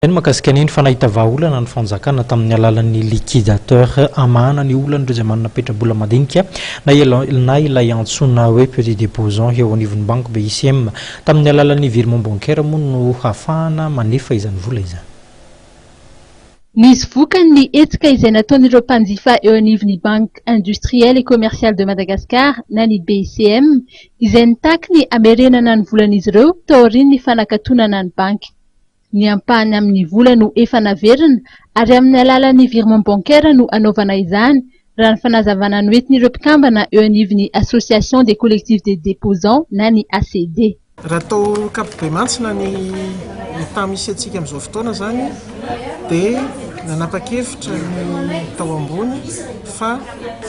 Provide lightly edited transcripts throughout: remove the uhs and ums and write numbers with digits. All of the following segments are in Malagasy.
Eny makasika neny fanahita vahaolana ny fanjakana tamin'ny alalan'ny liquidateur amana ny olana ireo izay manana petrabola madinika na ilay antsona hoe petit déposant eo anivon'ny banque BICM tamin'ny alalan'ny virement bancaire moa no hafahana manefa izany vola izany. Nisy vokany ny hetsika izay nataon'ireo mpanjifa eo anivon'ny Banque Industrielle et Commerciale de Madagascar na ny BICM izay nitaky ny hamerenana ny volan'izy ireo tao aorian'ny fanakatonana ny banky. Ny ampahany amin'ny vola no efa naverina ary amin'ny alalan'ny virement bancaire no anaovana izany raha ny fanazavana ny oentin'ireo mpikambana eo anivon'ny Association des collectifs des déposants na ny ACD. Raha tao kapobe mantsina ny tany misy antsika amin'izao fotoana zany dia nanapa-kevitra ny tao ambony fa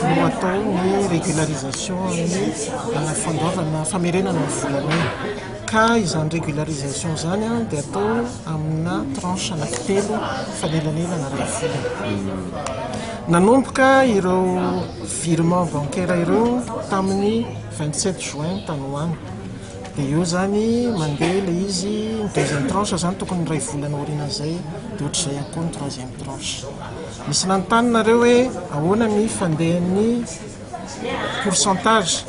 no atao ny régularisation ny fandaovana famerenana ny volanay. Ka izany régularisation zany dia atao amina tranche anankitelo fanelanelana ray vola. Nanomboka ireo virement bancaire ireo tamin'ny 27 juin tany hoany. Dia eo zany mandeha ilay izy ny deuxième tranche zany tokony ray volana aorianan'izay dia ohatr'izay ihany koa ny troisième tranche. Misy nanontany hoe ahoana ny fandehan'ny pourcentage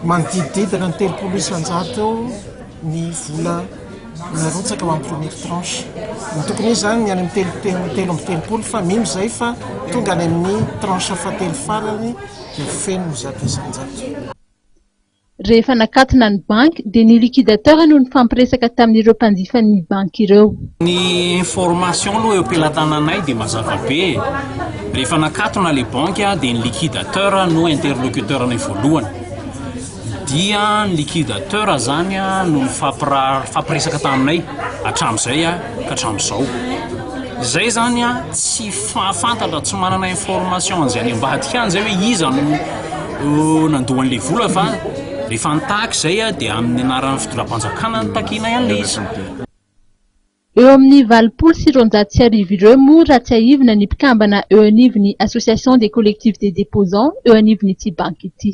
manodididina ny 30 isan-jato ny vola narotsaka ho amin'ny première tranche. Ny tokony izy zany ny any amin'ny telo amby telopolo fa mino izay fa tonga any amin'ny tranche fahatelo farany dia feno ny zato isan-jato. Rehefa nakatona ny banky dia ny liquidateur no nifampiresaka tamin'ireo mpanjifa ny banky ireo. Ny information aloha eo am-pelatananay dia mazava be. Rehefa nakatona le banky dia ny liquidateur no interlocuteur ny voalohany. Dia ny liquidateur zany no fampiresaka taminay hatramin'izay ka hatramin'izao. Izay zany tsy fantatra tsy manana information an'izay ambadika an'izay hoe iza no nandohan'ilay vola fa rehefa nitaky izay dia amin'ny anaran'ny fitondram-panjakana ny takiana ihany izy. Eo amin'ny 290 ireo moa raha tsy ahivina ny mpikambana eo anivon'ny Association des collectifs des déposants eo anivon'ity banky ity.